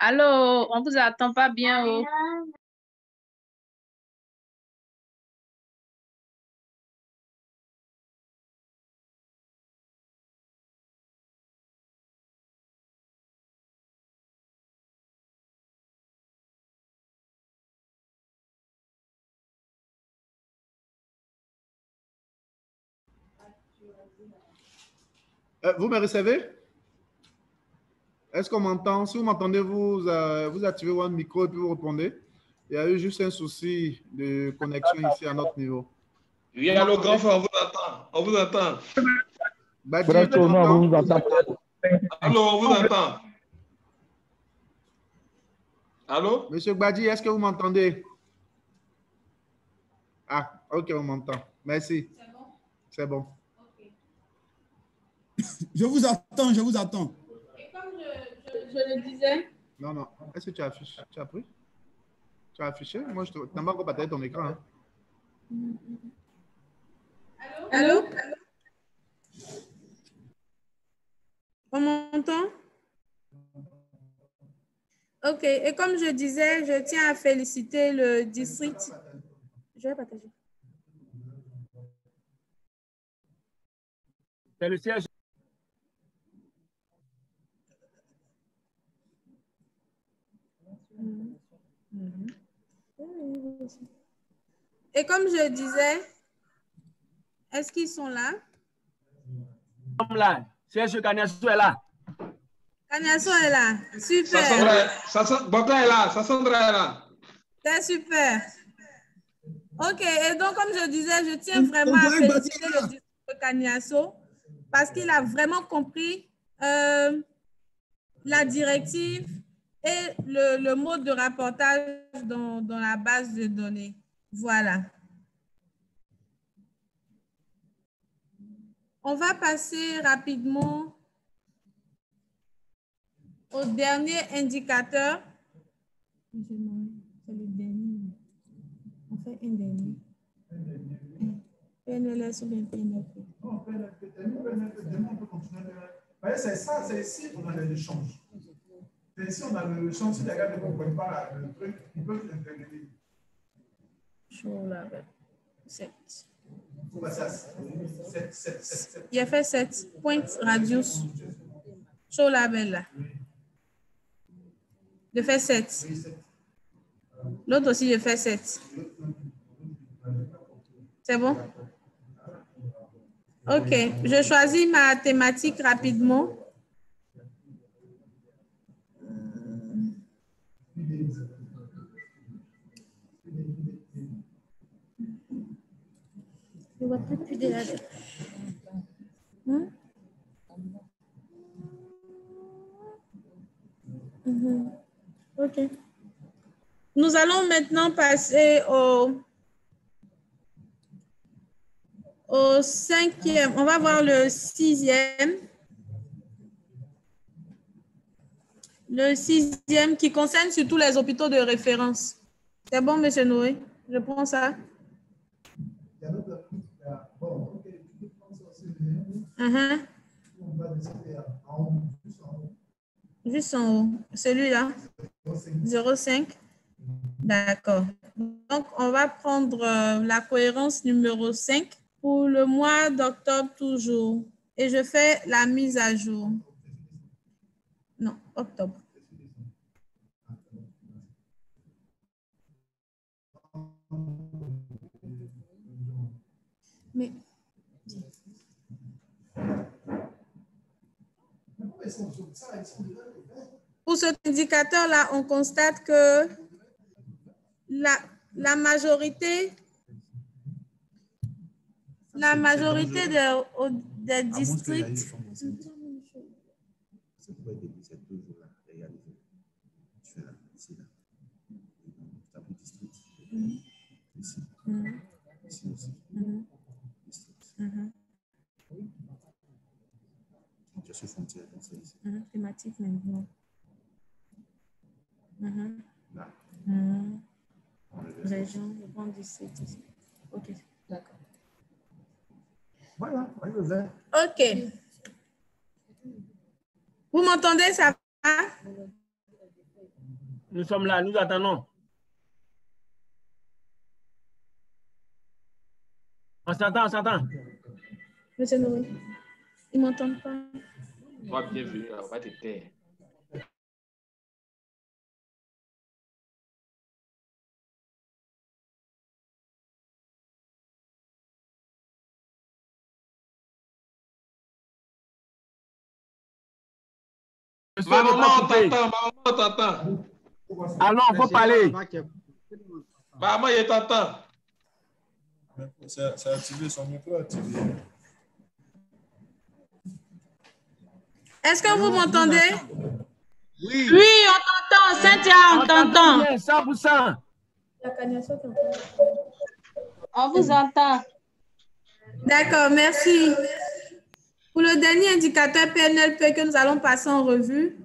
Allô, on vous attend pas bien. Oh. Vous me recevez? Est-ce qu'on m'entend? Si vous m'entendez, vous activez votre micro et puis vous répondez. Il y a eu juste un souci de connexion ici à notre niveau. Oui, allô, grand frère, on vous attend. On vous attend. Badji, tu m'entends? On vous entend. Allô, on vous entend. Allô? Monsieur Badji, est-ce que vous m'entendez? Ah, ok, on m'entend. Merci. C'est bon? C'est bon. Okay. Je vous attends, je vous attends. Et comme je le disais. Non, non. Est-ce que tu affiches? Tu as pris? Tu as affiché? Moi, je n'ai pas encore partagé ton écran. Hein? Allô? On m'entend? Ok. Et comme je disais, je tiens à féliciter le district. Je vais partager. C'est le siège. Et comme je disais, est-ce qu'ils sont là? Là, Serge Kaniasso est là. Kaniasso est là. Super. Bokla est là. Sassandra est là. C'est super. Ok. Et donc, comme je disais, je tiens vraiment à féliciter le district de Kaniasso parce qu'il a vraiment compris la directive et le mode de rapportage dans la base de données. Voilà. On va passer rapidement au dernier indicateur. C'est le dernier. On fait un dernier. PNLS ou bien PNLP? Non, PNLP, on peut continuer. C'est ça, c'est ici qu'on a l'échange. C'est ici on a l'échange. Si les gars ne comprennent pas le truc, ils peuvent intervenir. Show level 7. Il a fait 7. Point radius. Show label là. Je fais 7. L'autre aussi, je fais 7. C'est bon? OK. Je choisis ma thématique rapidement. Je ne vois pas plus de la... OK. Nous allons maintenant passer au 5e. On va voir le 6e. Le 6e qui concerne surtout les hôpitaux de référence. C'est bon, monsieur Noé? Je prends ça. Juste en haut. Celui-là. 0,5. D'accord. Donc, on va prendre la cohérence numéro 5 pour le mois d'octobre toujours. Et je fais la mise à jour. Non, octobre. Mais... Pour cet indicateur-là, on constate que la majorité des districts... Thématique maintenant. Région, je prends 17 ici. OK, d'accord. Voilà, voilà. OK. Vous m'entendez, ça va? Nous sommes là, nous attendons. On s'entend, on s'entend. Monsieur Noé, ils ne m'entendent pas. Toi, bienvenue, on va te taire. Maman, on t'entend, maman, on t'entend. Alors, il faut parler. Maman, il t'entend. C'est activé, son micro est activé. Est-ce que vous m'entendez? Oui. Oui, on t'entend, Cynthia, on t'entend. 100%. On vous entend. D'accord, merci. Pour le dernier indicateur PNLP que nous allons passer en revue,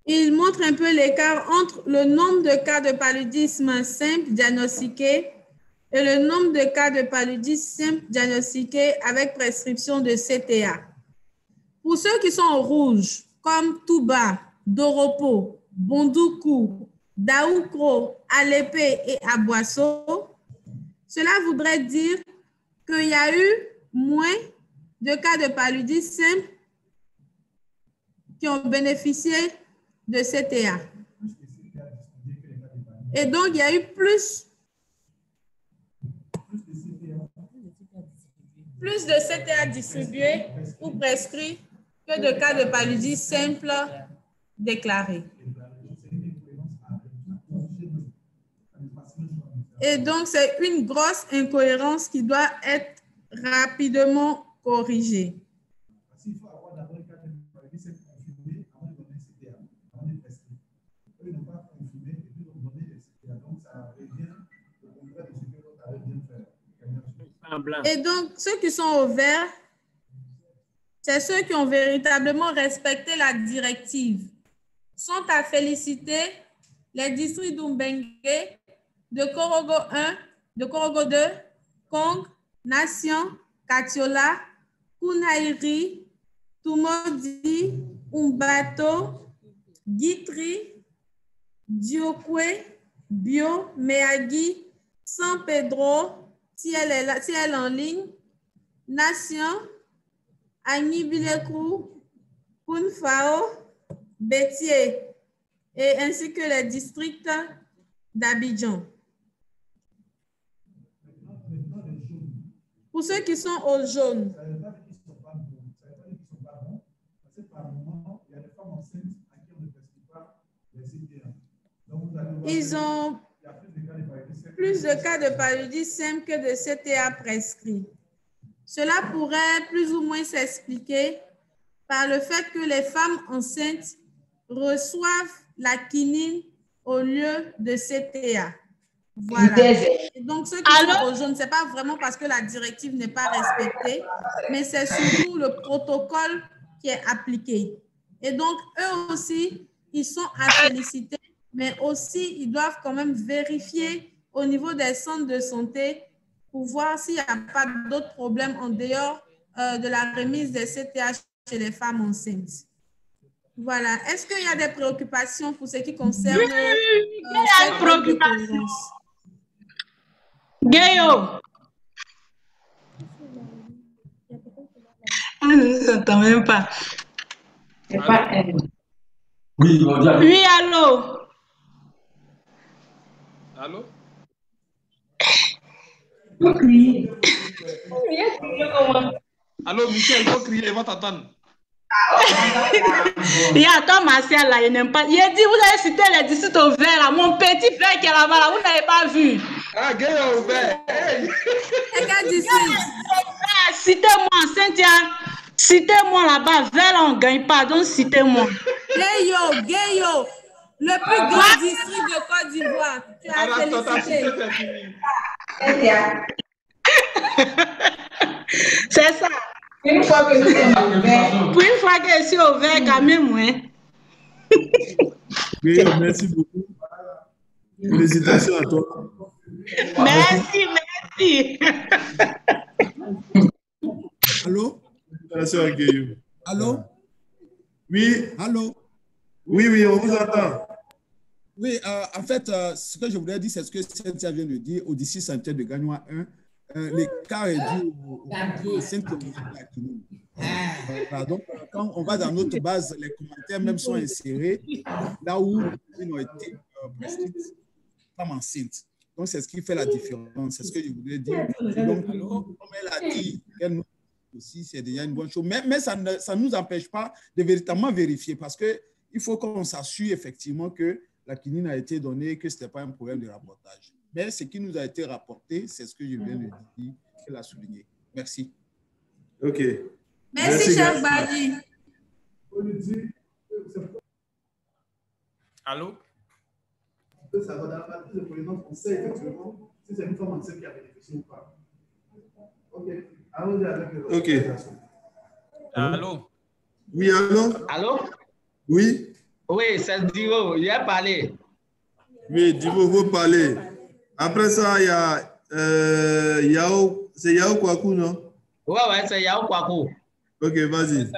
il montre un peu l'écart entre le nombre de cas de paludisme simple diagnostiqués et le nombre de cas de paludisme simple diagnostiqués avec prescription de CTA. Pour ceux qui sont en rouge, comme Touba, Doropo, Bondoukou, Daoukro, Alépé et Aboisseau, cela voudrait dire qu'il y a eu moins de cas de paludisme simple qui ont bénéficié de CTA. Et donc, il y a eu plus de CTA distribués ou prescrits que de cas de paludisme simple déclarés. Et donc, c'est une grosse incohérence qui doit être rapidement corrigée. Il faut avoir d'abord un cas de paludisme confirmé avant de donner CTA, avant de prescrire. Eux, ils n'ont pas confirmé et puis ils ont donné les CTA. Donc, ça revient au contraire de ce que l'autre avait bien fait. Et donc, ceux qui sont au vert, c'est ceux qui ont véritablement respecté la directive. Sont à féliciter les districts d'Umbengue, de Korogo 1, de Korogo 2, Kong, Nation, Katiola, Kunairi, Tumodi, Umbato, Guitry, Diokwe, Bio, Meagi, San Pedro, si elle est en ligne, Nation, Agni Bilekou, Kunfao, Bétier, et ainsi que les districts d'Abidjan. Pour ceux qui sont au jaune, Ça ne veut pas dire qu'ils ne sont pas bons. Ça ne veut pas dire qu'ils ne sont pas bons. Parce que par moment, il y a des femmes enceintes à qui on ne prescrit pas les CTA. Donc, vous allez voir ils ont il y a plus de cas de paludisme. plus de cas de paludisme simple que de CTA prescrits. Cela pourrait plus ou moins s'expliquer par le fait que les femmes enceintes reçoivent la quinine au lieu de CTA. Voilà. Et donc, ceux qui sont au jaune, ce n'est pas vraiment parce que la directive n'est pas respectée, mais c'est surtout le protocole qui est appliqué. Et donc, eux aussi, ils sont à féliciter, mais aussi, ils doivent quand même vérifier au niveau des centres de santé pour voir s'il n'y a pas d'autres problèmes en dehors de la remise des CTH chez les femmes enceintes. Voilà. Est-ce qu'il y a des préoccupations pour ce qui concerne cette préoccupation? Gayo. Je ne t'entends même pas. Oui, oui, allô? Allô? Oui. Allô, Michel, il faut crier, il va t'entendre. Il y a toi, Martial, là, il n'aime pas. Il a dit, vous avez cité les districts au vert, là, mon petit frère qui est là-bas, là, vous n'avez pas vu. Ah, Gayo au vert. Hey. Citez-moi, Cynthia. Citez-moi là-bas, vert, on ne gagne pas, donc citez-moi. Gayo, le plus grand district de Côte d'Ivoire. Tu as félicité. C'est ça. Une fois que nous sommes au vert. Pour une fois que je suis au vert, quand même, ouais. Gayo, merci beaucoup. Félicitations à toi. Merci, merci. Allô? Félicitations à Gayo. Allô? Oui. Allô? Oui, oui, on vous entend. Oui, en fait, ce que je voudrais dire, c'est ce que Cynthia vient de dire. Au district sanitaire de Gagnois 1, l'écart est dû au enceinte qui ont la quinine. Voilà, donc, quand on va dans notre base, les commentaires même sont insérés là où ils ont été prescrites femmes enceintes. Donc, c'est ce qui fait la différence. C'est ce que je voulais dire. Et donc, comme elle a dit, qu'elle nous aussi, c'est déjà une bonne chose. Mais ça ne nous empêche pas de véritablement vérifier parce qu'il faut qu'on s'assure effectivement que la quinine a été donnée, que ce n'était pas un problème de rapportage. Mais ce qui nous a été rapporté, c'est ce que je viens de dire, qu'elle a souligné. Merci. OK. Merci, cher Badi. Allô? Ça va dans la partie de cohérence, on sait effectivement si c'est une femme enceinte qui a bénéficié ou pas. OK. Allons-y avec le. OK. Allô? Oui, allô? Allô? Oui? Oui, c'est Divo, il a parlé. Oui, Divo, vous parlez. Après ça, il y a Yao, c'est Yao Kwaku, non? Ouais, c'est Yao Kwaku. OK, vas-y.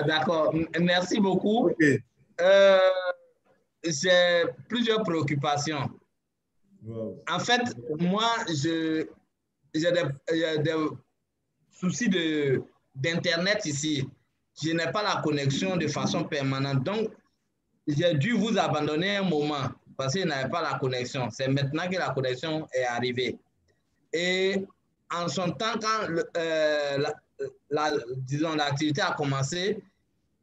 D'accord, merci beaucoup. OK. J'ai plusieurs préoccupations. Wow. En fait, moi, j'ai des soucis d'Internet ici. Je n'ai pas la connexion de façon permanente. Donc, j'ai dû vous abandonner un moment parce que je n'avais pas la connexion. C'est maintenant que la connexion est arrivée. Et en son temps, quand disons, l'activité a commencé,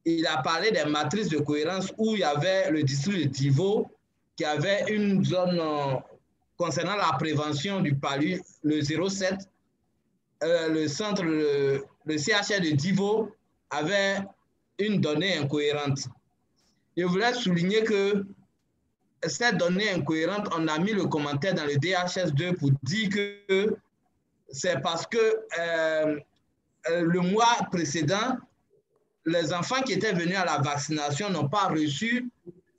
il a parlé des matrices de cohérence où il y avait le district de Divo qui avait une zone concernant la prévention du palu, le 07. Le centre, le CHR de Divo avait une donnée incohérente. Je voulais souligner que cette donnée incohérente, on a mis le commentaire dans le DHS2 pour dire que c'est parce que le mois précédent, les enfants qui étaient venus à la vaccination n'ont pas reçu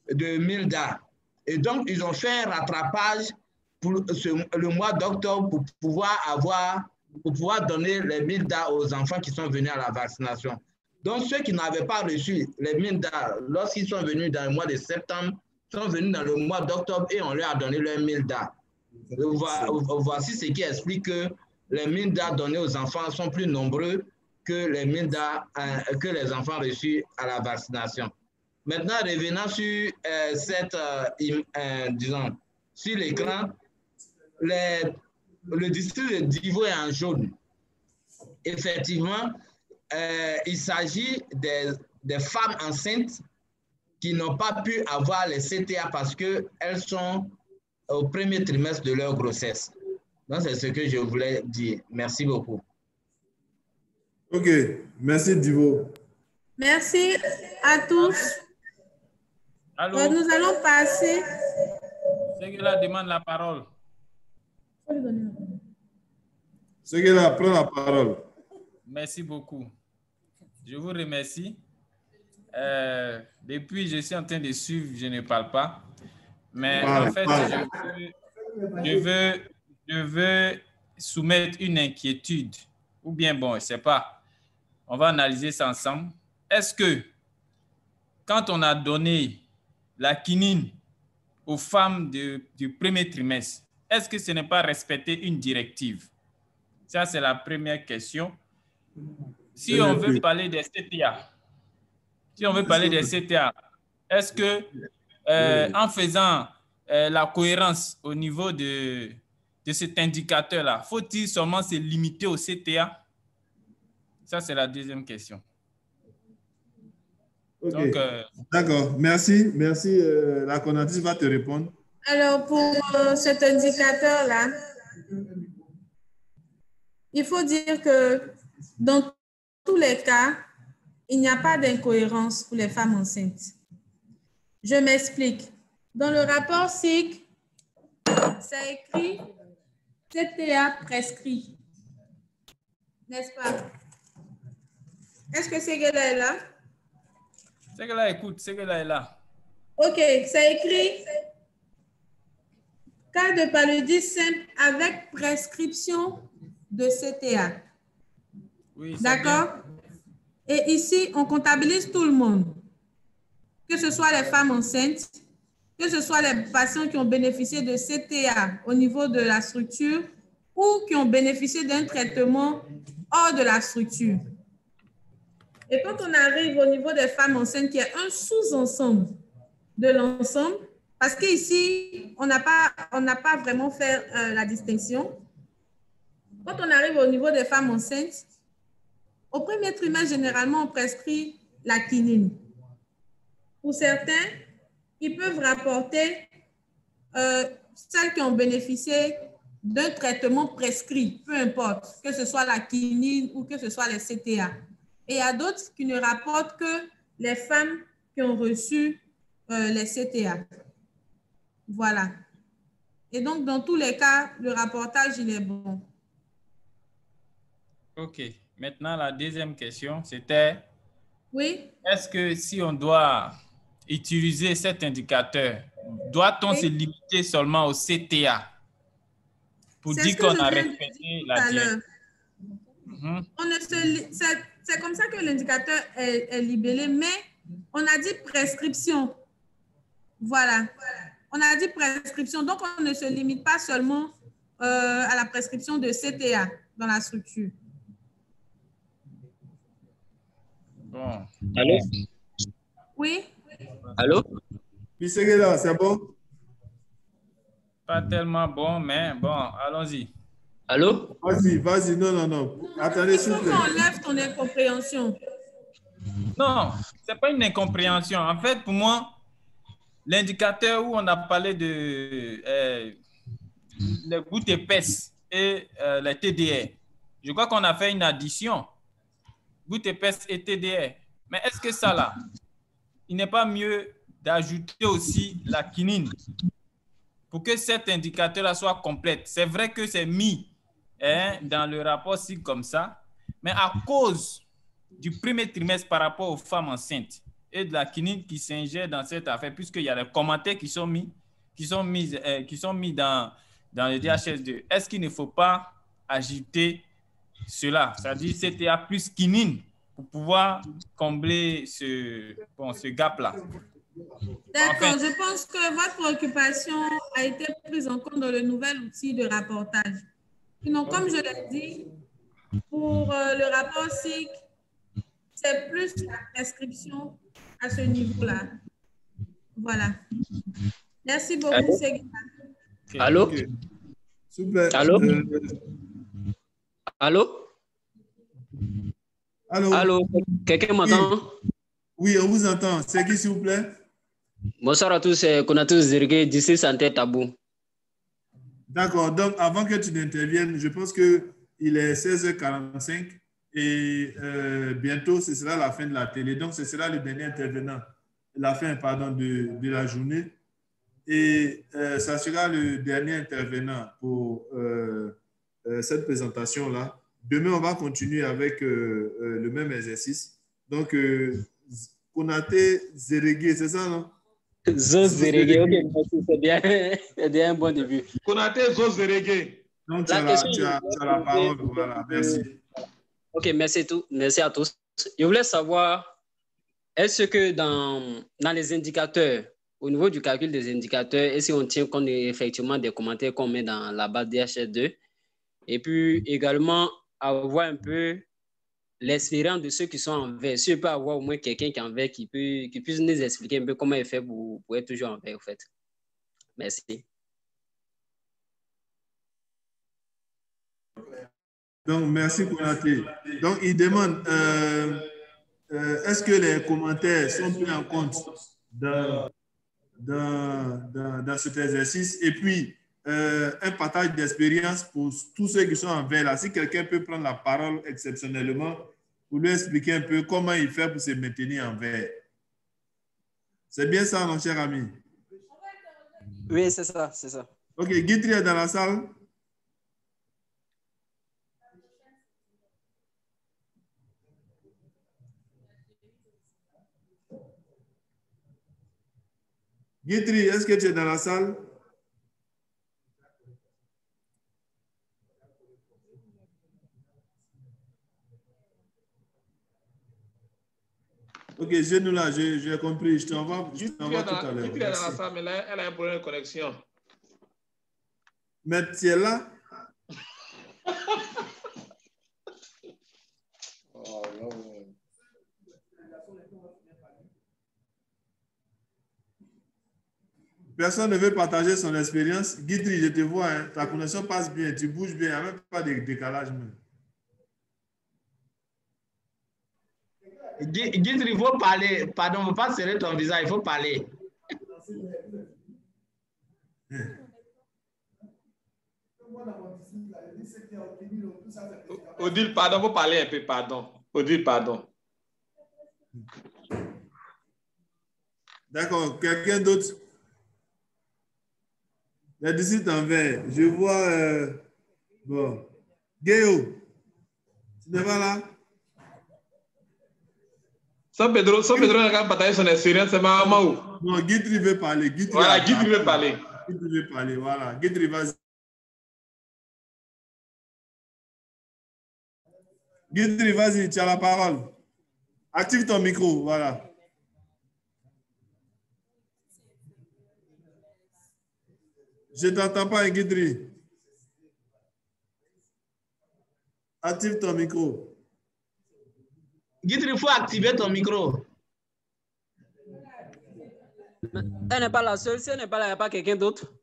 de MILDA. Et donc, ils ont fait un rattrapage pour le mois d'octobre pour pouvoir donner les MILDA aux enfants qui sont venus à la vaccination. Donc, ceux qui n'avaient pas reçu les MILDA, lorsqu'ils sont venus dans le mois de septembre, sont venus dans le mois d'octobre et on leur a donné leur MILDA. Voici ce qui explique que les MILDA donnés aux enfants sont plus nombreux que les MILDA que les enfants reçus à la vaccination. Maintenant, revenant sur disons, sur l'écran, le district de Divo est en jaune. Effectivement, il s'agit des femmes enceintes qui n'ont pas pu avoir les CTA parce qu'elles sont au premier trimestre de leur grossesse. Donc, c'est ce que je voulais dire. Merci beaucoup. OK. Merci, Divo. Merci à tous. Allô? Nous allons passer. Seguela demande la parole. Seguela, prends la parole. Merci beaucoup. Je vous remercie. Depuis, je suis en train de suivre, je ne parle pas. Mais en fait, je veux soumettre une inquiétude. Ou bien, bon, je ne sais pas. On va analyser ça ensemble. Est-ce que, quand on a donné la quinine aux femmes du premier trimestre, est-ce que ce n'est pas respecter une directive? Ça, c'est la première question. Si on veut parler des CTA, est-ce que en faisant la cohérence au niveau de cet indicateur-là, faut-il seulement se limiter au CTA? Ça, c'est la deuxième question. Okay. D'accord, merci. Merci. La coordinatrice va te répondre. Alors, pour cet indicateur-là, il faut dire que dans tous les cas, il n'y a pas d'incohérence pour les femmes enceintes. Je m'explique. Dans le rapport SIC, c'est écrit CTA prescrit. N'est-ce pas? Est-ce que Seguela est là? Seguela écoute, Seguela est là. OK, c'est écrit cas de paludisme simple avec prescription de CTA. Oui, d'accord? Et ici, on comptabilise tout le monde. que ce soit les femmes enceintes, que ce soit les patients qui ont bénéficié de CTA au niveau de la structure ou qui ont bénéficié d'un traitement hors de la structure. Et quand on arrive au niveau des femmes enceintes, qui est un sous-ensemble de l'ensemble, parce qu'ici, on n'a pas vraiment fait la distinction. Quand on arrive au niveau des femmes enceintes, au premier trimestre, généralement, on prescrit la quinine. Pour certains, ils peuvent rapporter celles qui ont bénéficié d'un traitement prescrit, peu importe, que ce soit la quinine ou que ce soit les CTA. Et il y a d'autres qui ne rapportent que les femmes qui ont reçu les CTA. Voilà. Et donc, dans tous les cas, le rapportage, il est bon. OK. Maintenant, la deuxième question, c'était, oui? Est-ce que si on doit utiliser cet indicateur, doit-on se limiter seulement au CTA pour dire qu'on a respecté la directive? C'est comme ça que l'indicateur est libellé, mais on a dit prescription. Voilà. On a dit prescription, donc on ne se limite pas seulement à la prescription de CTA dans la structure. Bon. Allô? Oui? Allô? Bisegela, c'est bon? Pas tellement bon, mais bon, allons-y. Allô? Vas-y, non. Attendez, s'il vous plaît. On lève ton incompréhension. Non, ce n'est pas une incompréhension. En fait, pour moi, l'indicateur où on a parlé de les gouttes épaisses et les TDR, je crois qu'on a fait une addition. Gouttes épaisses et TDR. Mais est-ce que ça là, il n'est pas mieux d'ajouter aussi la quinine pour que cet indicateur-là soit complète? C'est vrai que c'est mis dans le rapport SIG comme ça, mais à cause du premier trimestre par rapport aux femmes enceintes et de la quinine qui s'ingère dans cette affaire, puisqu'il y a des commentaires qui sont mis dans le DHS2. Est-ce qu'il ne faut pas ajouter cela, c'est-à-dire CTA plus quinine, pour pouvoir combler ce gap-là? D'accord, je pense que votre préoccupation a été prise en compte dans le nouvel outil de rapportage. Sinon, comme je l'ai dit, pour le rapport SIG, c'est plus la prescription à ce niveau-là. Voilà. Merci beaucoup, Seguin. Allô? Okay. Super. Allô? Allô? Allô? Quelqu'un m'entend? Oui, on vous entend. C'est qui, s'il vous plaît? Bonsoir à tous, c'est Konatou Zirgue, d'ici Santé Tabou. D'accord. Donc, avant que tu n'interviennes, je pense qu'il est 16h45 et bientôt, ce sera la fin de la télé. Donc, ce sera le dernier intervenant, la fin, pardon, de la journée. Et ça sera le dernier intervenant pour cette présentation-là. Demain, on va continuer avec le même exercice. Donc, Konaté Zerege, c'est ça, non? Zerege, ok, merci, c'est bien un bon début. Konaté Zerege. Donc, tu as la parole, voilà, merci. Ok, merci à tous. Je voulais savoir, est-ce que dans les indicateurs, au niveau du calcul des indicateurs, est-ce qu'on tient compte effectivement des commentaires qu'on met dans la base DHS2? Et puis également, avoir un peu l'expérience de ceux qui sont en vert. Si je peux avoir au moins quelqu'un qui est en vert qui puisse nous expliquer un peu comment il fait pour être toujours en vert, en fait. Merci. Donc, merci Konaté. Donc, il demande, est-ce que les commentaires sont pris en compte dans cet exercice? Et puis, un partage d'expérience pour tous ceux qui sont en vert là. Si quelqu'un peut prendre la parole exceptionnellement pour lui expliquer un peu comment il fait pour se maintenir en vert. C'est bien ça, mon cher ami? Oui, c'est ça, c'est ça. OK, Guitry est dans la salle. Guitry, est-ce que tu es dans la salle? Ok, nous là, j'ai compris. Je t'envoie tout à l'heure. Guitry est dans la salle, mais là, elle a un problème de connexion. Mais tu es là? Oh non. Personne ne veut partager son expérience. Guitry, je te vois, hein, ta connexion passe bien, tu bouges bien, il n'y a même pas de décalage. Guitry, il faut parler. Pardon, il ne faut pas serrer ton visage, il faut parler. Odile, pardon, vous parlez un peu, pardon. Odile, pardon. D'accord, quelqu'un d'autre? Les disciples en vert, je vois. Bon. Guéo, tu n'es pas là? San Pedro n'a pas partagé son expérience, c'est maman où? Non, Guitry veut parler. Voilà, Guitry veut parler. Guitry veut parler, voilà. Guitry, vas-y. Guitry, vas-y, tu as la parole. Active ton micro, voilà. Je ne t'entends pas, Guitry. Active ton micro. Guitry, il faut activer ton micro. Elle n'est pas la seule. Si elle n'est pas là, il n'y a pas quelqu'un d'autre.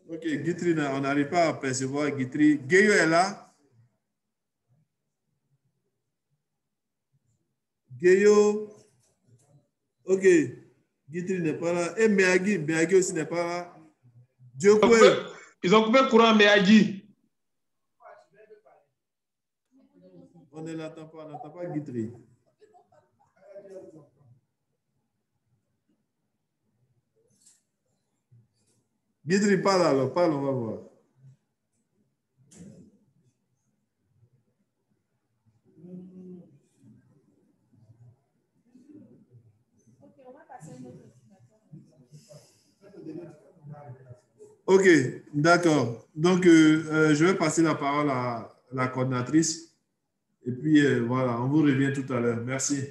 Ok, Guitry, on n'arrive pas à percevoir Guitry. Guéo est là. Guéo. Ok. Guitry n'est pas là. Et Miyagi aussi n'est pas là. Ils ont coupé le courant à Miyagi. On ne l'entend pas, on n'entend pas Guitry. Guitry, parle alors, parle, on va voir. Ok, d'accord. Donc, je vais passer la parole à la coordinatrice. Et puis, voilà, on vous revient tout à l'heure. Merci.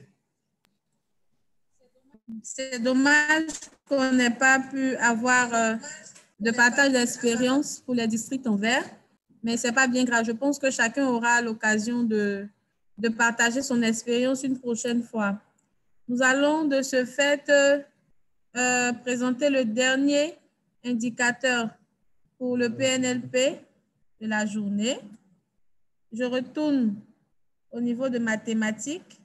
C'est dommage qu'on n'ait pas pu avoir de partage d'expérience pour les districts en vert, mais ce n'est pas bien grave. Je pense que chacun aura l'occasion de partager son expérience une prochaine fois. Nous allons de ce fait présenter le dernier indicateur pour le PNLP de la journée. Je retourne au niveau de mathématiques.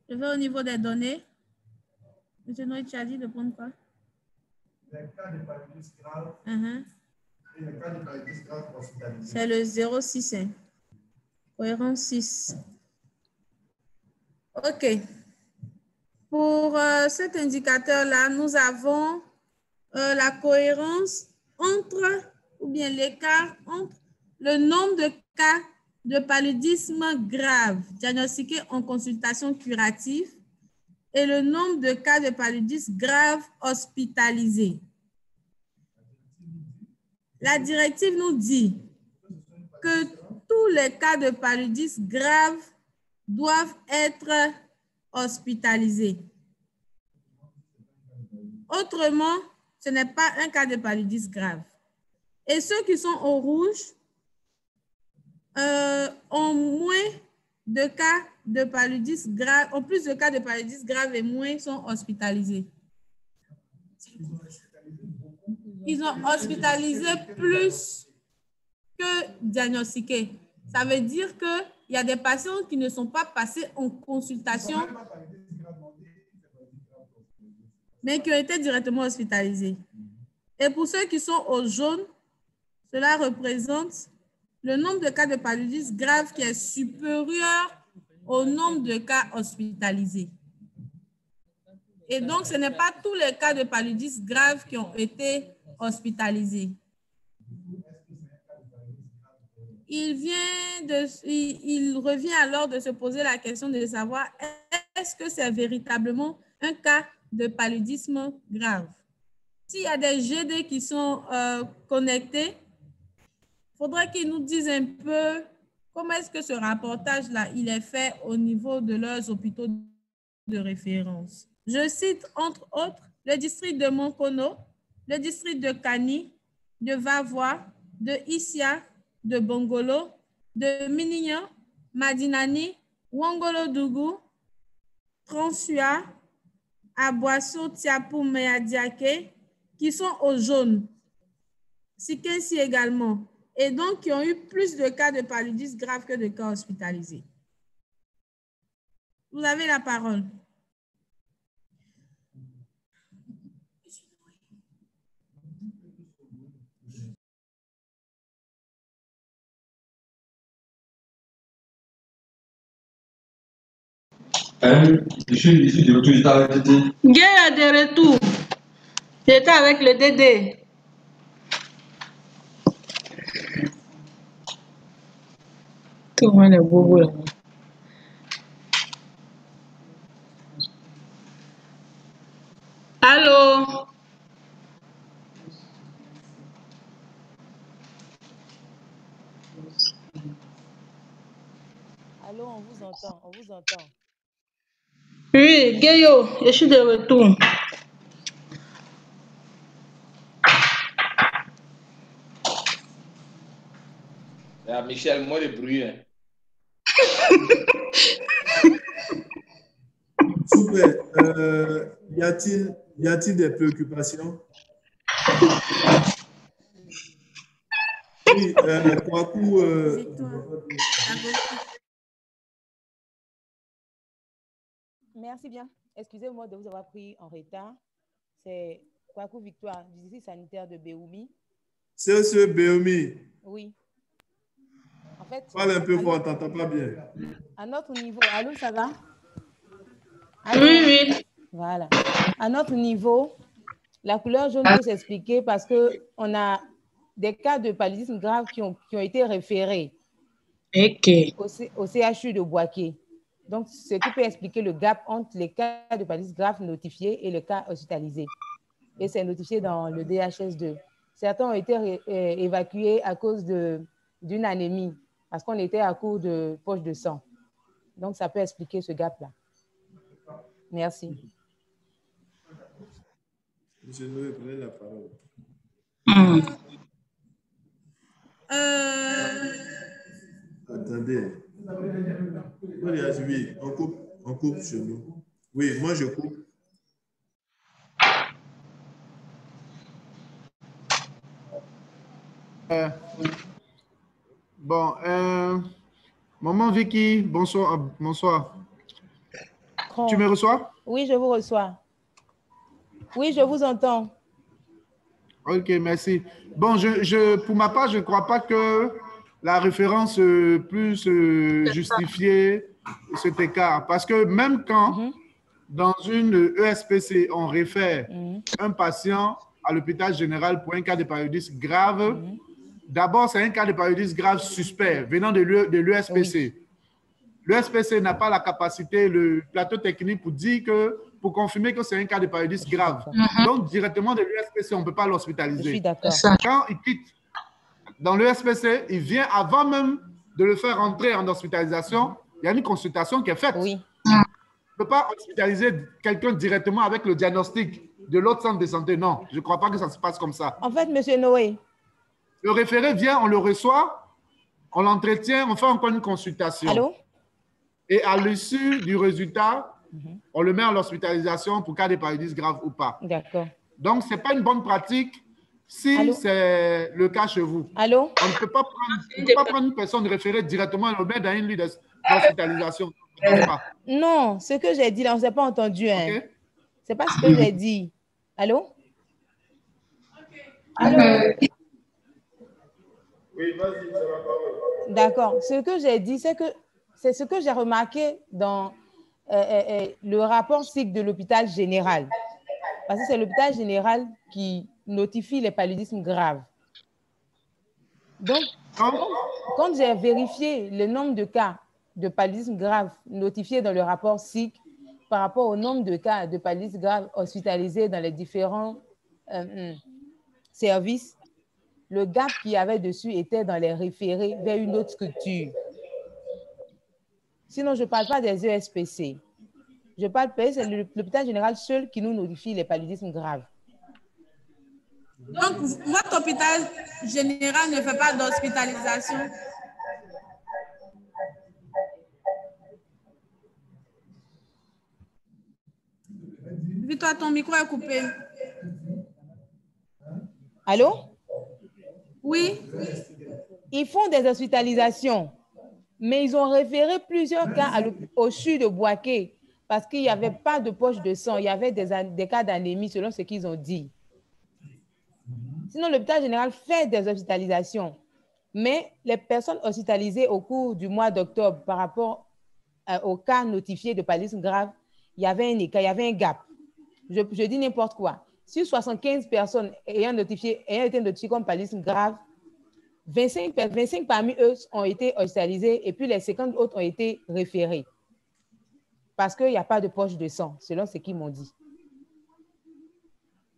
Je vais au niveau des données. Monsieur Noé, tu as dit de prendre quoi? Les cas de paludisme grave et les cas de paludisme grave hospitalisés. C'est le 0,6. Hein. Cohérence 6. OK. Pour cet indicateur-là, nous avons la cohérence entre, ou bien l'écart entre le nombre de cas de paludisme grave diagnostiqués en consultation curative et le nombre de cas de paludisme grave hospitalisés. La directive nous dit que tous les cas de paludisme grave doivent être hospitalisés. Autrement, ce n'est pas un cas de paludisme grave. Et ceux qui sont au rouge ont moins de cas de paludisme grave, ont plus de cas de paludisme grave et moins sont hospitalisés. Ils ont hospitalisé plus que diagnostiqués. Ça veut dire qu'il y a des patients qui ne sont pas passés en consultation, mais qui ont été directement hospitalisés. Et pour ceux qui sont au jaune, cela représente le nombre de cas de paludisme grave qui est supérieur au nombre de cas hospitalisés. Et donc, ce n'est pas tous les cas de paludisme grave qui ont été hospitalisés. il revient alors de se poser la question de savoir est-ce que c'est véritablement un cas de paludisme grave. S'il y a des GD qui sont connectés, il faudrait qu'ils nous disent un peu comment est-ce que ce rapportage-là, il est fait au niveau de leurs hôpitaux de référence. Je cite entre autres le district de Monkono, le district de Kani, de Vavois, de Issia, de Bongolo, de Minignan, Madinani, Wongolo-Dougou, Transua, Aboisseau, Tiapou, Meyadiake, qui sont au jaune. Sikensi également. Et donc, qui ont eu plus de cas de paludisme grave que de cas hospitalisés. Vous avez la parole. Je suis de retour, j'étais avec le DD. Guéa de retour. J'étais avec le DD. Tout le monde est bobo là. Allô? Allô, on vous entend, on vous entend. Oui, Guéo, je suis de retour. Ah, Michel, moi le bruit. Hein. Super. Y a-t-il des préoccupations? Oui, Kwaku. Merci bien. Excusez-moi de vous avoir pris en retard. C'est Kwaku Victoire du district sanitaire de Béoumi. C'est ce Béoumi. Oui. En fait, parle un peu fort, on t'entend pas bien. À notre niveau, allô, ça va? Allô? Oui, oui. Voilà. À notre niveau, la couleur jaune peut s'expliquer parce qu'on a des cas de paludisme grave qui ont été référés au CHU de Boaké. Donc, ce qui peut expliquer le gap entre les cas de paludisme grave notifiés et le cas hospitalisé. Et c'est notifié dans le DHS2. Certains ont été évacués à cause d'une anémie, parce qu'on était à court de poche de sang. Donc, ça peut expliquer ce gap-là. Merci. Monsieur Noé, prenez la parole. Attendez. Oui, on coupe chez nous. Oui, moi je coupe. Bon, maman Vicky, bonsoir. Bonsoir. Tu me reçois? Oui, je vous reçois. Oui, je vous entends. Ok, merci. Bon, pour ma part, je ne crois pas que la référence puisse justifier cet écart. Parce que même quand, dans une ESPC, on réfère un patient à l'hôpital général pour un cas de paludisme grave, d'abord, c'est un cas de paludisme grave suspect venant de l'ESPC. L'ESPC n'a pas la capacité, le plateau technique pour confirmer que c'est un cas de paludisme grave. Donc, directement de l'ESPC, on ne peut pas l'hospitaliser. Je suis d'accord. Quand il quitte dans l'ESPC, il vient avant même de le faire entrer en hospitalisation, il y a une consultation qui est faite. Oui. On ne peut pas hospitaliser quelqu'un directement avec le diagnostic de l'autre centre de santé. Non, je ne crois pas que ça se passe comme ça. En fait, M. Noé. Le référé vient, on le reçoit, on l'entretient, on fait encore une consultation. Allô? Et à l'issue du résultat, on le met en hospitalisation pour cas de paludisme grave ou pas. D'accord. Donc, ce n'est pas une bonne pratique si c'est le cas chez vous. Allô? On ne peut pas prendre une personne référée directement et le mettre dans une ligne d'hospitalisation. Non, ce que j'ai dit là, on ne s'est pas entendu. Hein. Okay. Ce n'est pas ce que j'ai dit. Allô? Allô? Oui, vas-y, c'est la parole. D'accord. Ce que j'ai dit, c'est ce que j'ai remarqué dans le rapport SIC de l'hôpital général. Parce que c'est l'hôpital général qui notifie les paludismes graves. Donc, quand j'ai vérifié le nombre de cas de paludisme grave notifiés dans le rapport SIC par rapport au nombre de cas de paludisme grave hospitalisés dans les différents services, le gap qu'il y avait dessus était dans les référés vers une autre structure. Sinon, je ne parle pas des ESPC. Je parle, c'est l'hôpital général seul qui nous notifie les paludismes graves. Donc, votre hôpital général ne fait pas d'hospitalisation? Vis-toi, ton micro est coupé. Allô? Oui. Ils font des hospitalisations, mais ils ont référé plusieurs cas au CHU de Boaké parce qu'il n'y avait pas de poche de sang. Il y avait des cas d'anémie selon ce qu'ils ont dit. Sinon, l'hôpital général fait des hospitalisations, mais les personnes hospitalisées au cours du mois d'octobre par rapport aux cas notifiés de paludisme grave, il y avait un écart, il y avait un gap. Je dis n'importe quoi. Sur 75 personnes ayant été notifiées comme paludisme grave, 25 parmi eux ont été hospitalisés et puis les 50 autres ont été référés parce qu'il n'y a pas de poche de sang, selon ce qu'ils m'ont dit.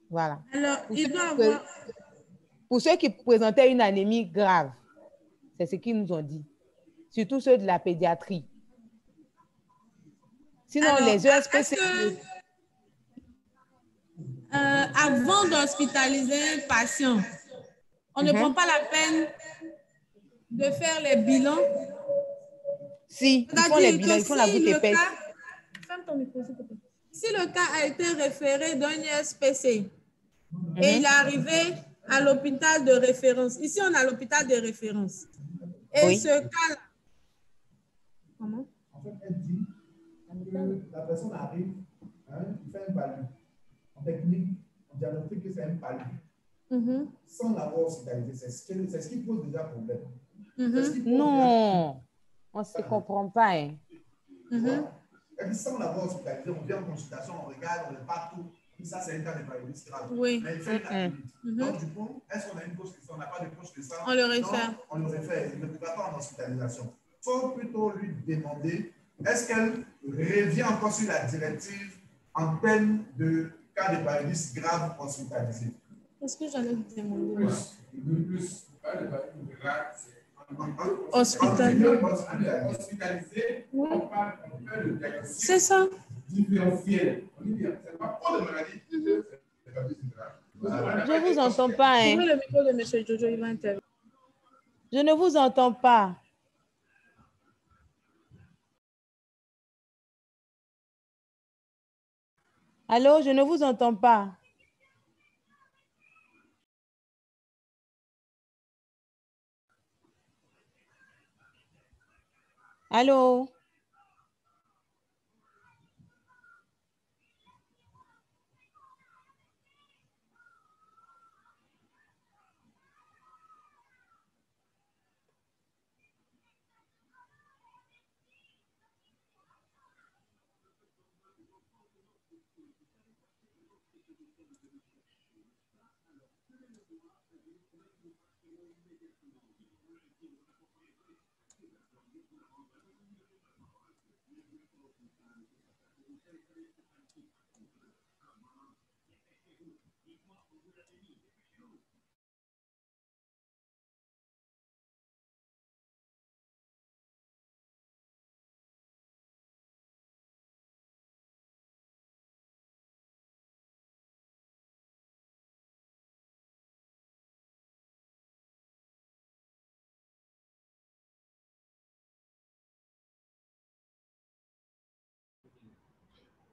Voilà. Alors, pour ceux qui présentaient une anémie grave, c'est ce qu'ils nous ont dit. Surtout ceux de la pédiatrie. Sinon, alors, les ESPC... avant d'hospitaliser un patient, on ne prend pas la peine de faire les bilans? Si, ils font les bilans, ils font la goutte épaisse. Si le cas a été référé d'un ESPC et il est arrivé à l'hôpital de référence, ici on a l'hôpital de référence, et ce cas-là, comment? En fait, elle dit que la personne arrive, il fait un palud. En technique, on diagnostique que c'est un palud. Sans l'avoir hospitalisé, c'est ce qui pose déjà problème. Non, on ne se comprend pas. Hein. Sans l'avoir hospitalisé, on vient en consultation, on regarde, on n'est pas tout. Ça, c'est un cas de paludisme grave. Oui. Mais il fait donc, du coup, est-ce qu'on a une poche de sang? On n'a pas de poche de sang? On le réfère. Non, on le réfère. Il ne peut pas en hospitalisation. Il faut plutôt lui demander, est-ce qu'elle revient encore sur la directive en termes de cas de paludisme grave hospitalisé? Est-ce que j'allais te demander? Plus. Hospitalisé. Oui. C'est ça. Différentiel. Je ne vous entends pas. Hein. Le micro de M. Jojo, il va intervenir. Je ne vous entends pas. Allô, je ne vous entends pas. Allô?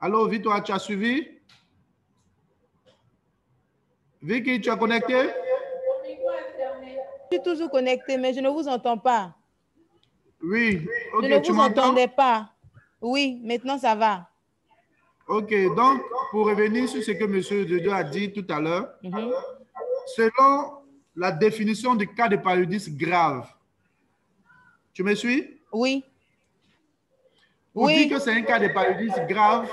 Allô, Victoire, tu as suivi? Vicky, tu as connecté? Je suis toujours connecté, mais je ne vous entends pas. Oui, ok, je ne vous entendais pas. Oui, maintenant ça va. Ok, donc, pour revenir sur ce que M. Jojo a dit tout à l'heure, selon la définition du cas de paludisme grave, tu me suis? Oui. Pour dire que c'est un cas de paludisme grave,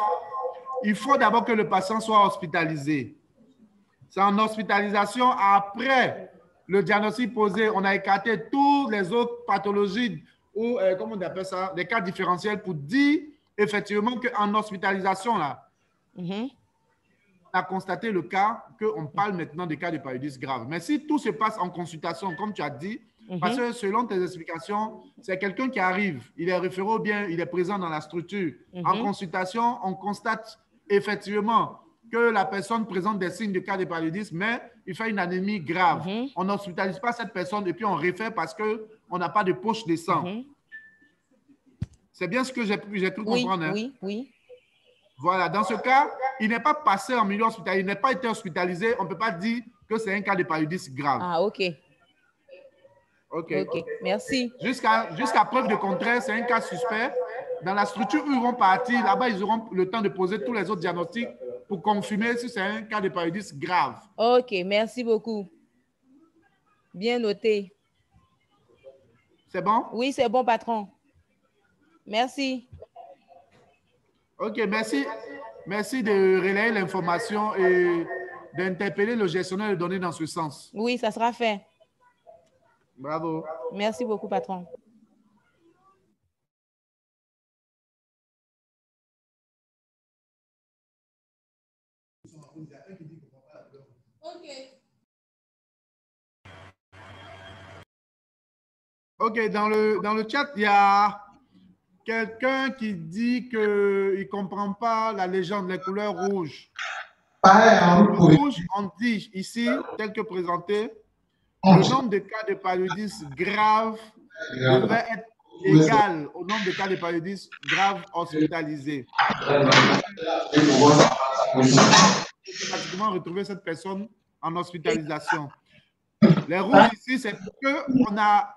il faut d'abord que le patient soit hospitalisé. C'est en hospitalisation après le diagnostic posé, on a écarté toutes les autres pathologies ou, comment on appelle ça, des cas différentiels pour dire effectivement qu'en hospitalisation, là, on a constaté le cas qu'on parle maintenant des cas de paludisme grave. Mais si tout se passe en consultation, comme tu as dit, parce que selon tes explications, c'est quelqu'un qui arrive, il est référé ou bien il est présent dans la structure. En consultation, on constate effectivement que la personne présente des signes de cas de paludisme, mais il fait une anémie grave. On n'hospitalise pas cette personne et puis on réfère parce qu'on n'a pas de poche de sang. C'est bien ce que j'ai pu comprendre. Hein? Oui. Voilà, dans ce cas, il n'est pas passé en milieu hospitalier, il n'a pas été hospitalisé, on ne peut pas dire que c'est un cas de paludisme grave. Ah, OK. OK. Merci. Jusqu'à preuve de contraire, c'est un cas suspect. Dans la structure où ils vont partir, là-bas, ils auront le temps de poser tous les autres diagnostics pour confirmer si c'est un cas de paludisme grave. OK, merci beaucoup. Bien noté. C'est bon? Oui, c'est bon, patron. Merci. OK, merci. Merci de relayer l'information et d'interpeller le gestionnaire de données dans ce sens. Oui, ça sera fait. Bravo. Merci beaucoup, patron. OK, dans le chat, il y a quelqu'un qui dit qu'il ne comprend pas la légende, les couleurs rouges. Rouge, on dit ici, tel que présenté, le nombre de cas de paludisme grave devrait être égal au nombre de cas de paludisme grave hospitalisés. Pratiquement retrouver cette personne en hospitalisation. Les rouges ici, c'est qu'on a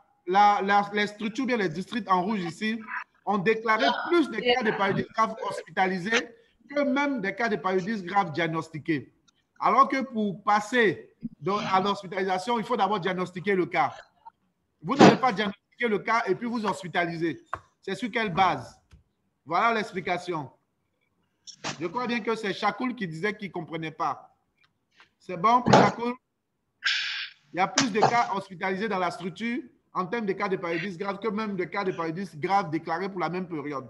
les structures, bien les districts en rouge ici, ont déclaré plus de cas de paludisme grave hospitalisés que même des cas de paludisme grave diagnostiqués. Alors que pour passer à l'hospitalisation, il faut d'abord diagnostiquer le cas. Vous n'avez pas diagnostiqué le cas et puis vous hospitalisez. C'est sur quelle base? Voilà l'explication. Je crois bien que c'est Chakoul qui disait qu'il ne comprenait pas. C'est bon pour Chakoul? Il y a plus de cas hospitalisés dans la structure en termes de cas de paludisme grave que même de cas de paludisme grave déclarés pour la même période.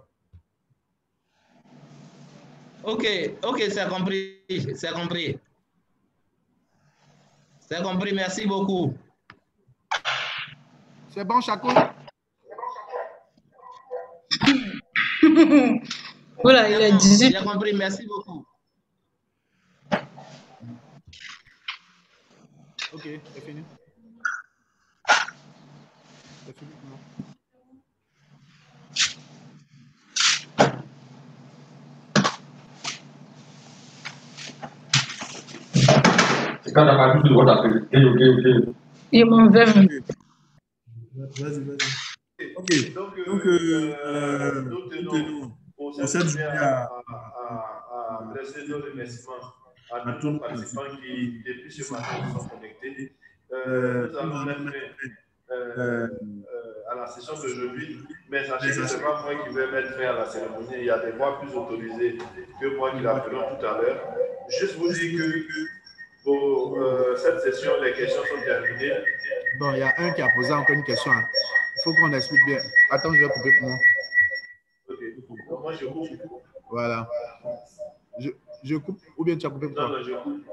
OK, c'est compris. C'est compris. C'est compris, merci beaucoup. C'est bon, Chakoul? Voilà, il a 18. J'ai compris, merci beaucoup. OK, c'est fini. C'est fini pour moi. C'est quand on a vu le droit d'appeler. OK. Il m'en veut. Vas-y. OK. Donc, nous tenons pour cette journée à adresser nos remerciements à tous nos participants qui, depuis ce matin, sont connectés. Nous allons mettre à la session d'aujourd'hui, mais sachez que ce n'est pas moi qui vais mettre fin à la cérémonie. Il y a des voix plus autorisées que moi qui l'appelons tout à l'heure. Juste vous dire que pour cette session, les questions sont terminées. Bon, il y a un qui a posé encore une question. Il faut qu'on explique bien. Attends, je vais couper pour moi. OK. Moi, je coupe. Voilà. Je coupe ou bien tu as coupé pour toi? Non, je coupe.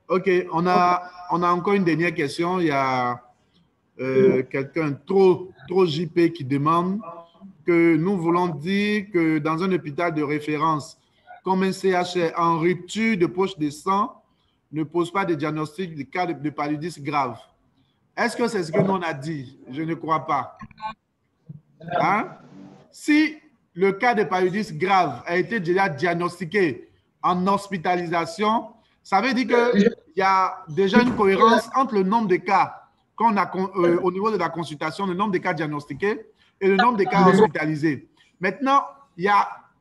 OK, on a encore une dernière question. Il y a quelqu'un trop JP qui demande que nous voulons dire que dans un hôpital de référence, comme un CHR en rupture de poche de sang, ne pose pas de diagnostic de cas de paludisme grave. Est-ce que c'est ce que nous on a dit? Je ne crois pas. Hein? Si le cas de paludisme grave a été déjà diagnostiqué en hospitalisation, ça veut dire qu'il y a déjà une cohérence entre le nombre de cas qu'on a au niveau de la consultation, le nombre de cas diagnostiqués et le nombre de cas hospitalisés. Maintenant,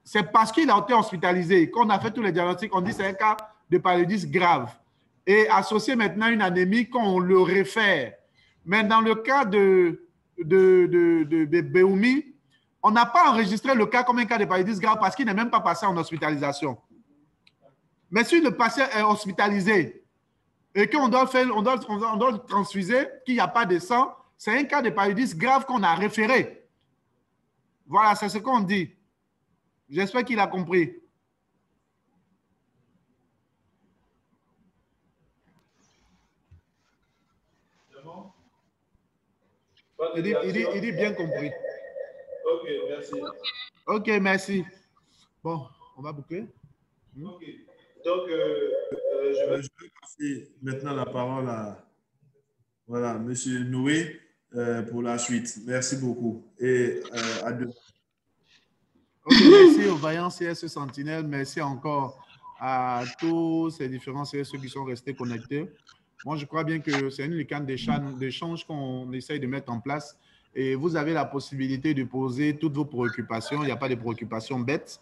c'est parce qu'il a été hospitalisé qu'on a fait tous les diagnostics, on dit que c'est un cas de paludisme grave. Et associé maintenant à une anémie qu'on le réfère. Mais dans le cas de Béoumi, on n'a pas enregistré le cas comme un cas de paludisme grave parce qu'il n'est même pas passé en hospitalisation. Mais si le patient est hospitalisé, et qu'on doit le transfuser, qu'il n'y a pas de sang, c'est un cas de paludisme grave qu'on a référé. Voilà, c'est ce qu'on dit. J'espère qu'il a compris. Il dit bien compris. Ok, merci. Ok, merci. Bon, on va boucler. Ok. Donc, je vais passer maintenant la parole à voilà, M. Noé pour la suite. Merci beaucoup. Et à demain. Ok, merci aux vaillants CS Sentinelle. Merci encore à tous ces différents CSE qui sont restés connectés. Moi, je crois bien que c'est une licorne d'échange qu'on essaye de mettre en place. Et vous avez la possibilité de poser toutes vos préoccupations. Il n'y a pas de préoccupations bêtes.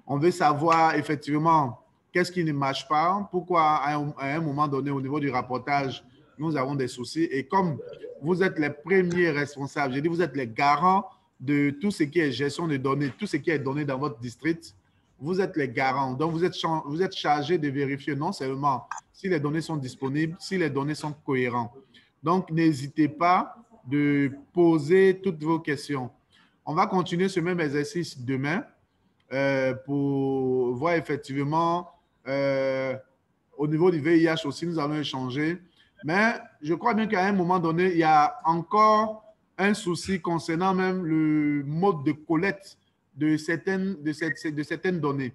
On veut savoir effectivement qu'est-ce qui ne marche pas, pourquoi à un moment donné, au niveau du rapportage, nous avons des soucis. Et comme vous êtes les premiers responsables, je dis vous êtes les garants de tout ce qui est gestion de données, tout ce qui est donné dans votre district, vous êtes les garants. Donc, vous êtes chargés de vérifier non seulement si les données sont disponibles, si les données sont cohérentes. Donc, n'hésitez pas de poser toutes vos questions. On va continuer ce même exercice demain pour voir effectivement au niveau du VIH aussi, nous allons échanger. Mais je crois bien qu'à un moment donné, il y a encore un souci concernant même le mode de collecte de certaines données.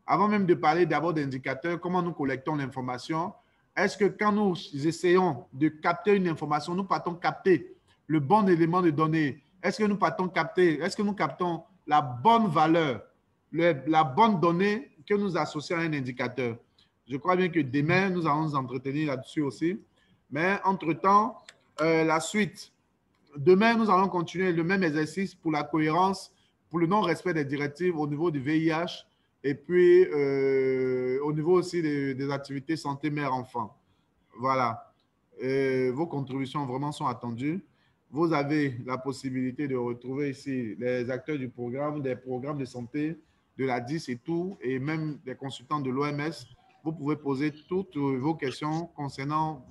Avant même de parler d'abord d'indicateurs, comment nous collectons l'information, est-ce que quand nous essayons de capter une information, nous partons capter le bon élément de données? Est-ce que nous captons la bonne valeur, la bonne donnée que nous associons à un indicateur? Je crois bien que demain, nous allons nous entretenir là-dessus aussi. Mais entre-temps, la suite. Demain, nous allons continuer le même exercice pour la cohérence, pour le non-respect des directives au niveau du VIH et puis au niveau aussi des activités santé mère-enfant. Voilà. Vos contributions vraiment sont attendues. Vous avez la possibilité de retrouver ici les acteurs du programme, des programmes de santé, de la DIS et tout, et même des consultants de l'OMS. Vous pouvez poser toutes vos questions concernant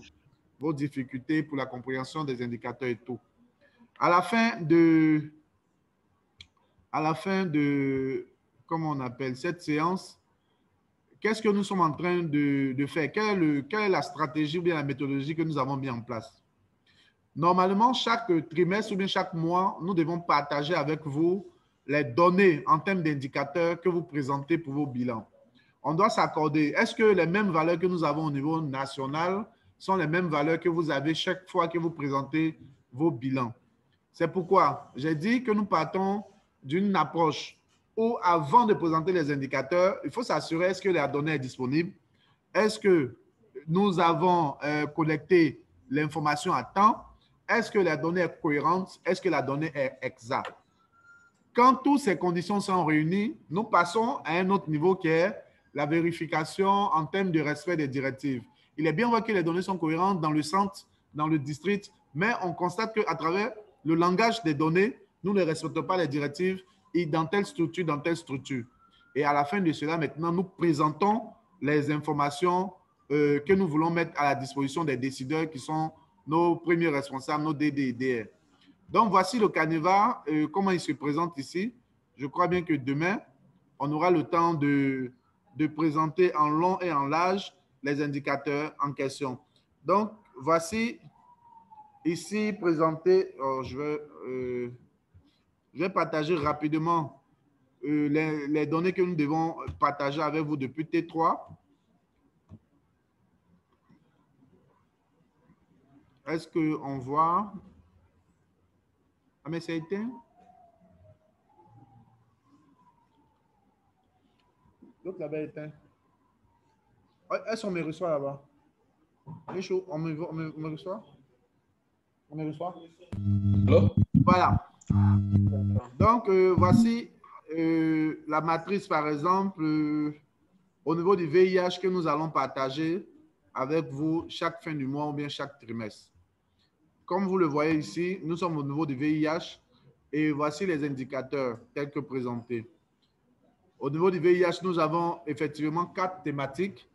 vos difficultés pour la compréhension des indicateurs et tout. À la fin de comment on appelle cette séance, qu'est-ce que nous sommes en train de faire? Quelle est la stratégie ou bien la méthodologie que nous avons mis en place? Normalement, chaque trimestre ou bien chaque mois, nous devons partager avec vous les données en termes d'indicateurs que vous présentez pour vos bilans. On doit s'accorder. Est-ce que les mêmes valeurs que nous avons au niveau national sont les mêmes valeurs que vous avez chaque fois que vous présentez vos bilans? C'est pourquoi j'ai dit que nous partons d'une approche où, avant de présenter les indicateurs, il faut s'assurer est-ce que la donnée est disponible, est-ce que nous avons collecté l'information à temps, est-ce que la donnée est cohérente, est-ce que la donnée est exacte. Quand toutes ces conditions sont réunies, nous passons à un autre niveau qui est la vérification en termes de respect des directives. Il est bien vrai que les données sont cohérentes dans le centre, dans le district, mais on constate qu'à travers le langage des données, nous ne respectons pas les directives et dans telle structure, dans telle structure. Et à la fin de cela, maintenant, nous présentons les informations que nous voulons mettre à la disposition des décideurs qui sont nos premiers responsables, nos DDDR. Donc, voici le canevas, comment il se présente ici. Je crois bien que demain, on aura le temps de présenter en long et en large les indicateurs en question. Donc, voici ici présenté, je vais partager rapidement les données que nous devons partager avec vous depuis T3. Est-ce qu'on voit? Ah, mais c'est éteint? L'autre là-bas est éteint. Est-ce qu'on me reçoit là-bas? On me reçoit? On me reçoit? Voilà. Donc, voici la matrice, par exemple, au niveau du VIH que nous allons partager avec vous chaque fin du mois ou bien chaque trimestre. Comme vous le voyez ici, nous sommes au niveau du VIH et voici les indicateurs tels que présentés. Au niveau du VIH, nous avons effectivement 4 thématiques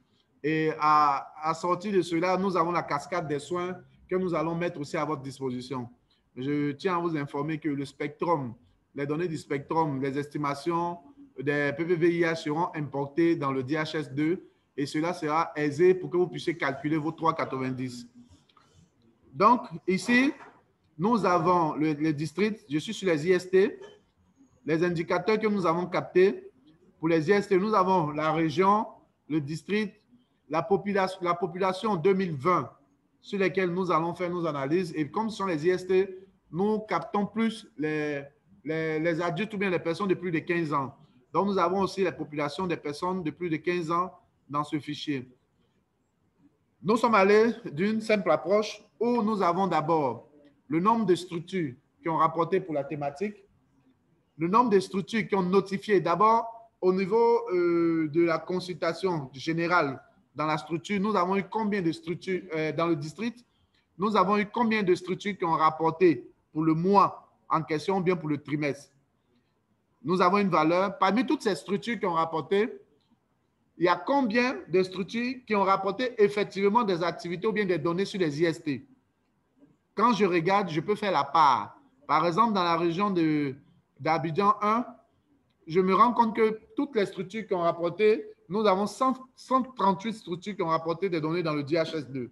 Et à sortir de cela, nous avons la cascade des soins que nous allons mettre aussi à votre disposition. Je tiens à vous informer que le spectrum, les données du spectrum, les estimations des PPVIH seront importées dans le DHS2 et cela sera aisé pour que vous puissiez calculer vos 3,90. Donc, ici, nous avons le district, je suis sur les IST, les indicateurs que nous avons captés. Pour les IST, nous avons la région, le district, la population 2020 sur lesquelles nous allons faire nos analyses. Et comme ce sont les IST, nous captons plus les adultes ou bien les personnes de plus de 15 ans. Donc, nous avons aussi la population des personnes de plus de 15 ans dans ce fichier. Nous sommes allés d'une simple approche où nous avons d'abord le nombre de structures qui ont rapporté pour la thématique, le nombre de structures qui ont notifié d'abord au niveau de la consultation générale dans la structure. Nous avons eu combien de structures dans le district? Nous avons eu combien de structures qui ont rapporté pour le mois en question ou bien pour le trimestre? Nous avons une valeur. Parmi toutes ces structures qui ont rapporté, il y a combien de structures qui ont rapporté effectivement des activités ou bien des données sur les IST? Quand je regarde, je peux faire la part. Par exemple, dans la région d'Abidjan 1, je me rends compte que toutes les structures qui ont rapporté, nous avons 138 structures qui ont rapporté des données dans le DHS2.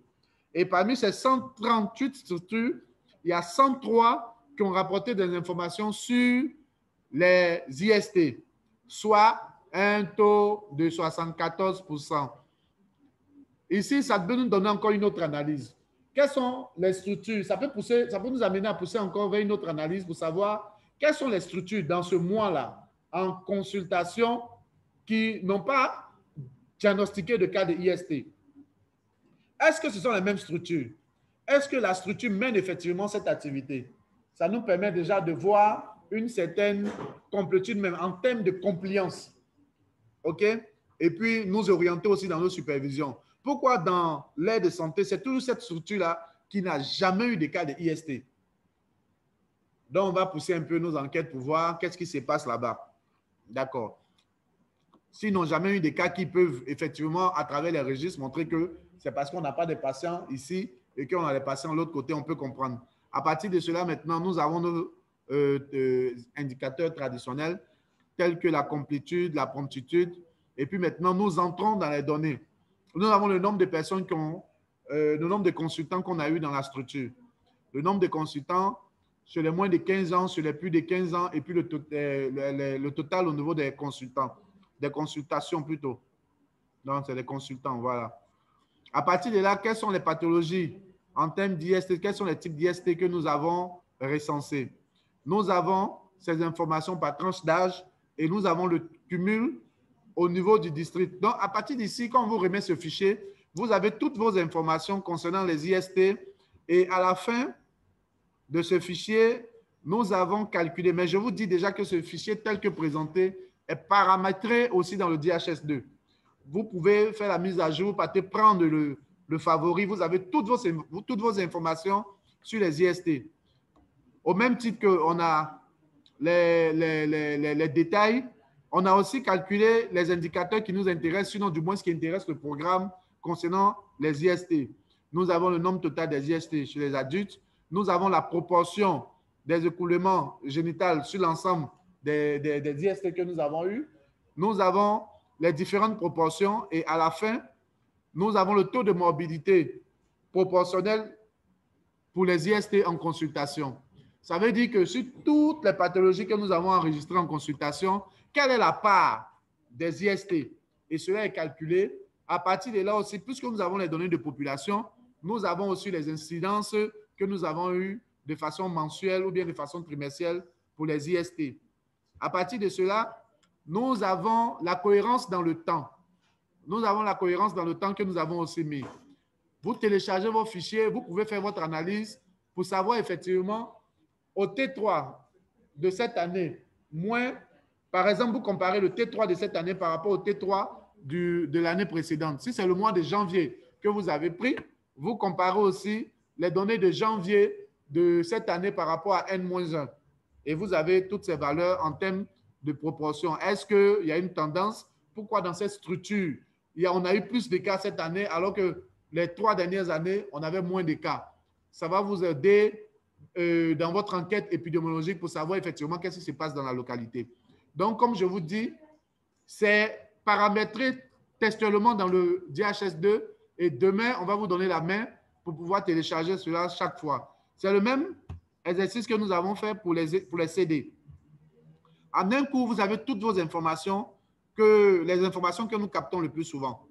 Et parmi ces 138 structures, il y a 103 qui ont rapporté des informations sur les IST, soit un taux de 74%. Ici, ça peut nous donner encore une autre analyse. Quelles sont les structures? Ça peut nous amener à pousser encore vers une autre analyse pour savoir quelles sont les structures dans ce mois-là en consultation qui n'ont pas diagnostiqué de cas de IST. Est-ce que ce sont les mêmes structures? Est-ce que la structure mène effectivement cette activité? Ça nous permet déjà de voir une certaine complétude même en termes de compliance. OK? Et puis, nous orienter aussi dans nos supervisions. Pourquoi dans l'aide de santé, c'est toujours cette structure-là qui n'a jamais eu de cas de IST? Donc, on va pousser un peu nos enquêtes pour voir qu'est-ce qui se passe là-bas. D'accord. S'ils n'ont jamais eu de cas qui peuvent effectivement, à travers les registres, montrer que c'est parce qu'on n'a pas de patients ici et qu'on a des patients de l'autre côté, on peut comprendre. À partir de cela, maintenant, nous avons nos indicateurs traditionnels tels que la complétude, la promptitude. Et puis maintenant, nous entrons dans les données. Nous avons le nombre de personnes qui ont, le nombre de consultants qu'on a eu dans la structure. Le nombre de consultants sur les moins de 15 ans, sur les plus de 15 ans, et puis le total au niveau des consultants, des consultations plutôt. Donc, c'est les consultants, voilà. À partir de là, quelles sont les pathologies en termes d'IST? Quels sont les types d'IST que nous avons recensés? Nous avons ces informations par tranche d'âge et nous avons le cumul au niveau du district. Donc, à partir d'ici, quand on vous remet ce fichier, vous avez toutes vos informations concernant les IST et à la fin de ce fichier, nous avons calculé, mais je vous dis déjà que ce fichier tel que présenté est paramétré aussi dans le DHS2. Vous pouvez faire la mise à jour, partez prendre le favori, vous avez toutes vos informations sur les IST. Au même titre qu'on a les détails, on a aussi calculé les indicateurs qui nous intéressent, sinon du moins ce qui intéresse le programme concernant les IST. Nous avons le nombre total des IST chez les adultes. Nous avons la proportion des écoulements génitaux sur l'ensemble des IST que nous avons eus. Nous avons les différentes proportions et à la fin, nous avons le taux de morbidité proportionnel pour les IST en consultation. Ça veut dire que sur toutes les pathologies que nous avons enregistrées en consultation, quelle est la part des IST? Et cela est calculé. À partir de là aussi, puisque nous avons les données de population, nous avons aussi les incidences que nous avons eues de façon mensuelle ou bien de façon trimestrielle pour les IST. À partir de cela, nous avons la cohérence dans le temps. Nous avons la cohérence dans le temps que nous avons aussi mis. Vous téléchargez vos fichiers, vous pouvez faire votre analyse pour savoir effectivement au T3 de cette année, moins, par exemple, vous comparez le T3 de cette année par rapport au T3 de l'année précédente. Si c'est le mois de janvier que vous avez pris, vous comparez aussi les données de janvier de cette année par rapport à N-1. Et vous avez toutes ces valeurs en termes de proportion. Est-ce qu'il y a une tendance? Pourquoi dans cette structure on a eu plus de cas cette année, alors que les 3 dernières années, on avait moins de cas. Ça va vous aider dans votre enquête épidémiologique pour savoir effectivement qu'est-ce qui se passe dans la localité. Donc, comme je vous dis, c'est paramétré textuellement dans le DHS2 et demain, on va vous donner la main pour pouvoir télécharger cela chaque fois. C'est le même exercice que nous avons fait pour les CD. En un coup, vous avez toutes vos informations, les informations que nous captons le plus souvent.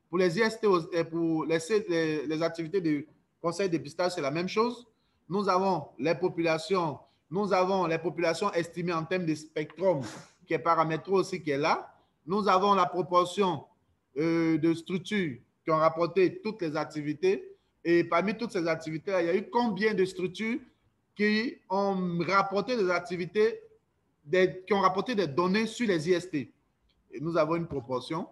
Pour les IST et pour les activités de conseil de dépistage, c'est la même chose. Nous avons les populations estimées en termes de spectrum qui est paramétré aussi, qui est là. Nous avons la proportion de structures qui ont rapporté toutes les activités. Et parmi toutes ces activités, il y a eu combien de structures qui ont rapporté des activités, qui ont rapporté des données sur les IST. Et nous avons une proportion.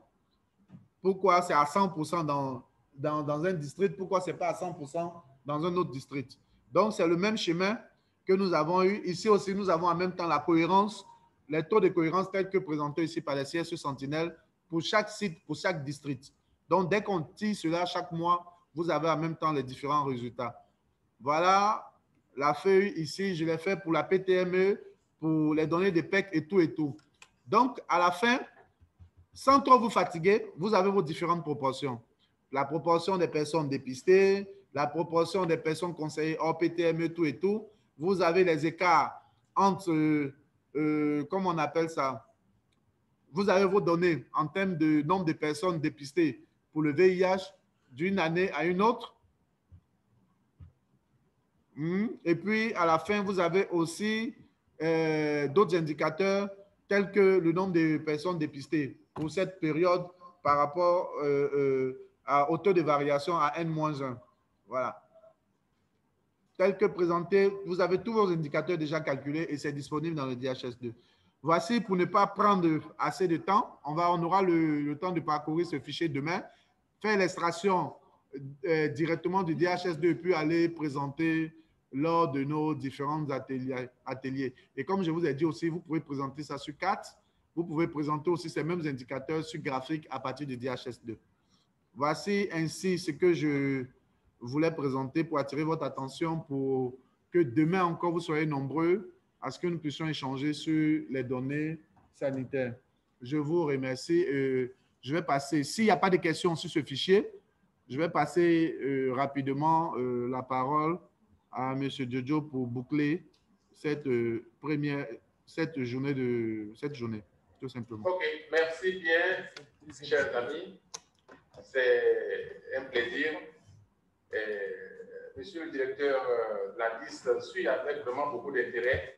Pourquoi c'est à 100% dans un district? Pourquoi ce n'est pas à 100% dans un autre district? Donc, c'est le même chemin que nous avons eu. Ici aussi, nous avons en même temps la cohérence, les taux de cohérence tels que présentés ici par les CSE Sentinelle pour chaque site, pour chaque district. Donc, dès qu'on tire cela chaque mois, vous avez en même temps les différents résultats. Voilà la feuille ici, je l'ai fait pour la PTME, pour les données de PEC et tout et tout. Donc, à la fin, sans trop vous fatiguer, vous avez vos différentes proportions. La proportion des personnes dépistées, la proportion des personnes conseillées hors PTME, tout et tout. Vous avez les écarts entre, comment on appelle ça? Vous avez vos données en termes de nombre de personnes dépistées pour le VIH d'une année à une autre. Et puis, à la fin, vous avez aussi d'autres indicateurs tels que le nombre de personnes dépistées pour cette période par rapport au taux de variation à N-1. Voilà. Tel que présenté, vous avez tous vos indicateurs déjà calculés et c'est disponible dans le DHS2. Voici, pour ne pas prendre assez de temps, on aura le temps de parcourir ce fichier demain, faire l'extraction directement du DHS2 puis aller présenter lors de nos différents ateliers. Et comme je vous ai dit aussi, vous pouvez présenter ça sur CAT. Vous pouvez présenter aussi ces mêmes indicateurs sur graphique à partir du DHS2. Voici ainsi ce que je voulais présenter pour attirer votre attention pour que demain encore vous soyez nombreux à ce que nous puissions échanger sur les données sanitaires. Je vous remercie. Je vais passer, s'il n'y a pas de questions sur ce fichier, je vais passer rapidement la parole à M. Jojo pour boucler cette journée, tout simplement. OK, merci bien, chers amis. C'est un plaisir. Monsieur le directeur de la liste suit avec vraiment beaucoup d'intérêt